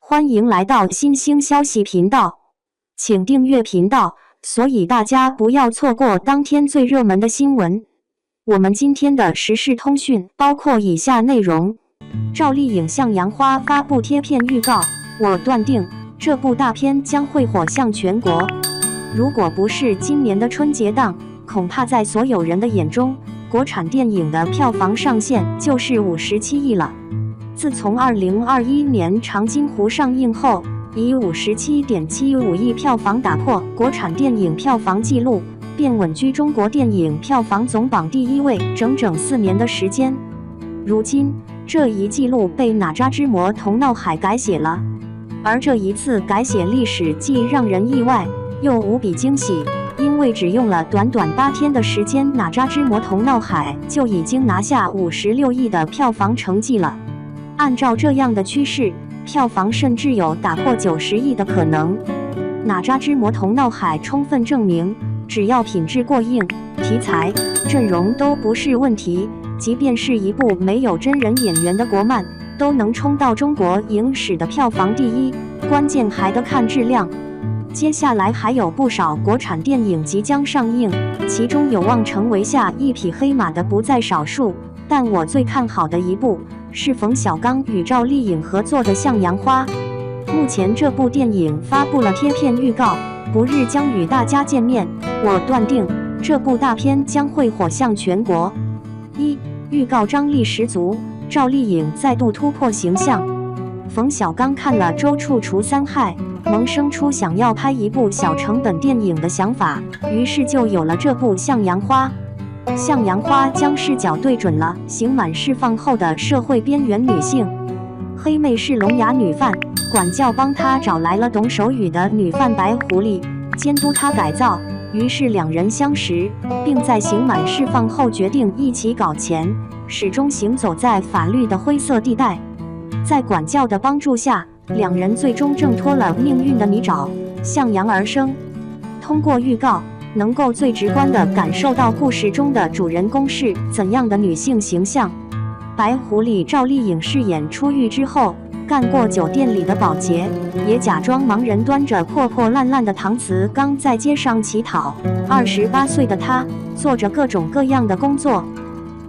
欢迎来到新兴消息频道，请订阅频道，所以大家不要错过当天最热门的新闻。我们今天的时事通讯包括以下内容：赵丽颖向阳花发布贴片预告，我断定这部大片将会火向全国。如果不是今年的春节档，恐怕在所有人的眼中，国产电影的票房上限就是57亿了。自从2021年《长津湖》上映后，以57.75亿票房打破国产电影票房纪录，便稳居中国电影票房总榜第1位，整整4年的时间。如今，这一纪录被哪吒之魔童闹海改写了，而这一次改写历史既让人意外，又无比惊喜，因为只用了短短8天的时间，哪吒之魔童闹海就已经拿下56亿的票房成绩了。按照这样的趋势，票房甚至有打破90亿的可能。哪吒之魔童闹海充分证明，只要品质过硬，题材、阵容都不是问题，即便是一部没有真人演员的国漫，都能冲到中国影史的票房第1，关键还得看质量。接下来还有不少国产电影即将上映，其中有望成为下一匹黑马的不在少数，但我最看好的一部是冯小刚与赵丽颖合作的《向阳花》。目前这部电影发布了贴片预告，不日将与大家见面。我断定这部大片将会火向全国。预告张力十足，赵丽颖再度突破形象。冯小刚看了周处除三害，萌生出想要拍一部小成本电影的想法，于是就有了这部《向阳花》。向阳花将视角对准了刑满释放后的社会边缘女性。黑妹是聋哑女犯，管教帮她找来了懂手语的女犯白狐狸，监督她改造。于是两人相识，并在刑满释放后决定一起搞钱，始终行走在法律的灰色地带。在管教的帮助下，两人最终挣脱了命运的泥沼，向阳而生。通过预告，能够最直观地感受到故事中的主人公是怎样的女性形象。白狐狸赵丽颖饰演出狱之后干过酒店里的保洁，也假装盲人端着破破烂烂的搪瓷缸在街上乞讨。28岁的她做着各种各样的工作。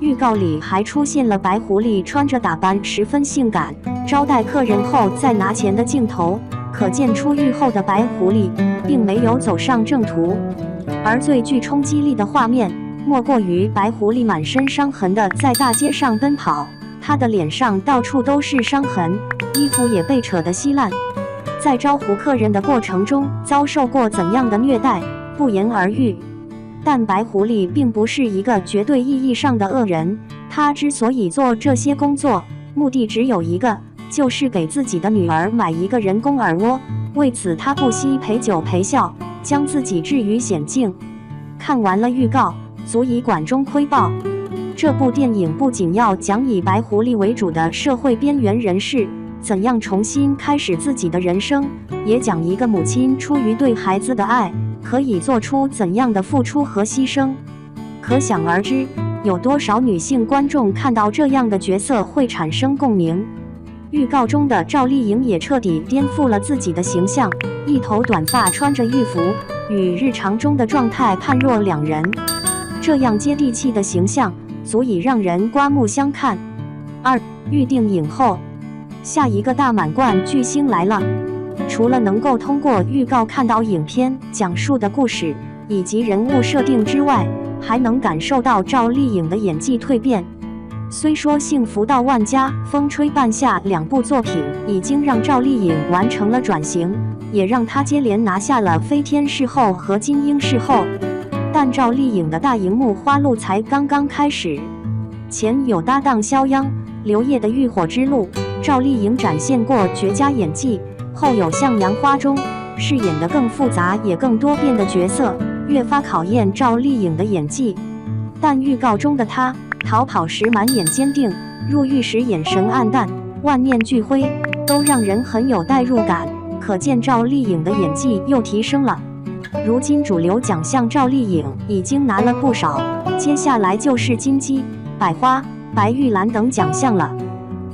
预告里还出现了白狐狸穿着打扮十分性感，招待客人后再拿钱的镜头，可见出狱后的白狐狸并没有走上正途。而最具冲击力的画面，莫过于白狐狸满身伤痕的在大街上奔跑，她的脸上到处都是伤痕，衣服也被扯得稀烂。在招呼客人的过程中遭受过怎样的虐待，不言而喻。但白狐狸并不是一个绝对意义上的恶人，她之所以做这些工作，目的只有一个，就是给自己的女儿买一个人工耳蜗。为此，她不惜陪酒陪笑，将自己置于险境。看完了预告，足以管中窥豹。这部电影不仅要讲以白狐狸为主的社会边缘人士怎样重新开始自己的人生，也讲一个母亲出于对孩子的爱，可以做出怎样的付出和牺牲。可想而知，有多少女性观众看到这样的角色会产生共鸣。预告中的赵丽颖也彻底颠覆了自己的形象，一头短发，穿着狱服，与日常中的状态判若两人。这样接地气的形象，足以让人刮目相看。预定影后，下一个大满贯巨星来了。除了能够通过预告看到影片讲述的故事以及人物设定之外，还能感受到赵丽颖的演技蜕变。虽说《幸福到万家》《风吹半夏》2部作品已经让赵丽颖完成了转型，也让她接连拿下了飞天视后和金鹰视后，但赵丽颖的大荧幕花路才刚刚开始。前有搭档肖央、刘烨的浴火之路，赵丽颖展现过绝佳演技，后有《向阳花》中饰演的更复杂也更多变的角色，越发考验赵丽颖的演技。但预告中的她逃跑时满眼坚定，入狱时眼神黯淡，万念俱灰，都让人很有代入感，可见赵丽颖的演技又提升了。如今主流奖项赵丽颖已经拿了不少，接下来就是金鸡、百花、白玉兰等奖项了。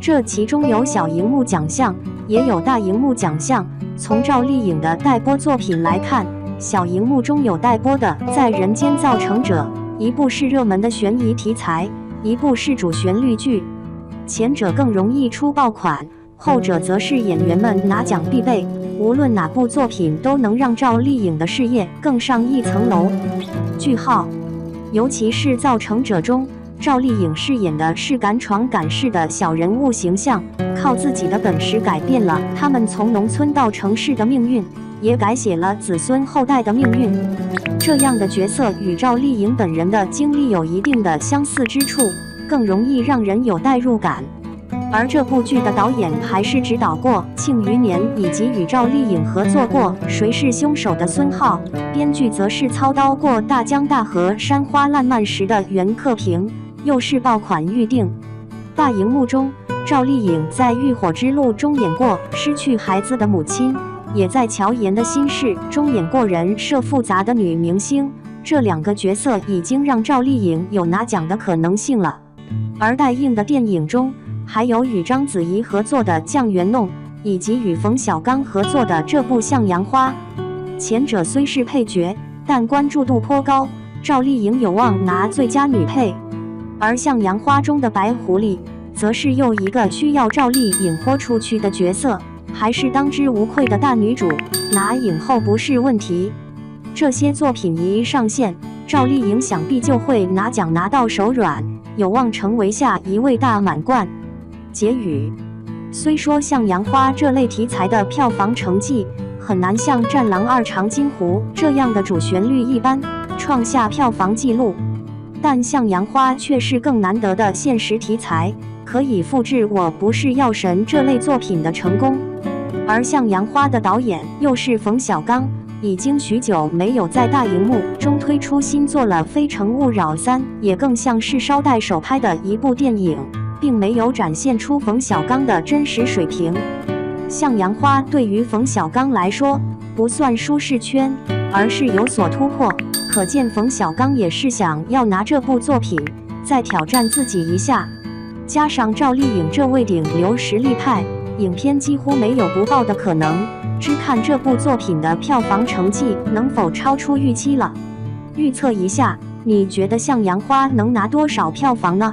这其中有小荧幕奖项，也有大荧幕奖项。从赵丽颖的待播作品来看，小荧幕中有待播的《在人间造成者》，一部是热门的悬疑题材，一部是主旋律剧。前者更容易出爆款，后者则是演员们拿奖必备。无论哪部作品都能让赵丽颖的事业更上一层楼。句号。尤其是《造成者》中，赵丽颖饰演的是敢闯敢试的小人物形象，靠自己的本事改变了他们从农村到城市的命运，也改写了子孙后代的命运。这样的角色与赵丽颖本人的经历有一定的相似之处，更容易让人有代入感。而这部剧的导演还是指导过《庆余年》以及与赵丽颖合作过《谁是凶手》的孙浩，编剧则是操刀过《大江大河山花烂漫时》的袁克平，又是爆款预定。大荧幕中，赵丽颖在《浴火之路》中演过失去孩子的母亲，也在《乔妍的心事》中演过人设复杂的女明星，这两个角色已经让赵丽颖有拿奖的可能性了。而待映的电影中，还有与章子怡合作的《酱园弄》，以及与冯小刚合作的这部《向阳花》。前者虽是配角，但关注度颇高，赵丽颖有望拿最佳女配。而《向阳花》中的白狐狸，则是又一个需要赵丽颖豁出去的角色，还是当之无愧的大女主，拿影后不是问题。这些作品一上线，赵丽颖想必就会拿奖拿到手软，有望成为下一位大满贯。结语：虽说《向阳花》这类题材的票房成绩很难像《战狼2长津湖》这样的主旋律一般创下票房纪录，但《向阳花》却是更难得的现实题材，可以复制《我不是药神》这类作品的成功。而《向阳花》的导演又是冯小刚，已经许久没有在大荧幕中推出新作了，《非诚勿扰3》也更像是捎带手拍的一部电影，并没有展现出冯小刚的真实水平。向阳花对于冯小刚来说不算舒适圈，而是有所突破，可见冯小刚也是想要拿这部作品再挑战自己一下。加上赵丽颖这位顶流实力派，影片几乎没有不爆的可能，只看这部作品的票房成绩能否超出预期了。预测一下，你觉得向阳花能拿多少票房呢？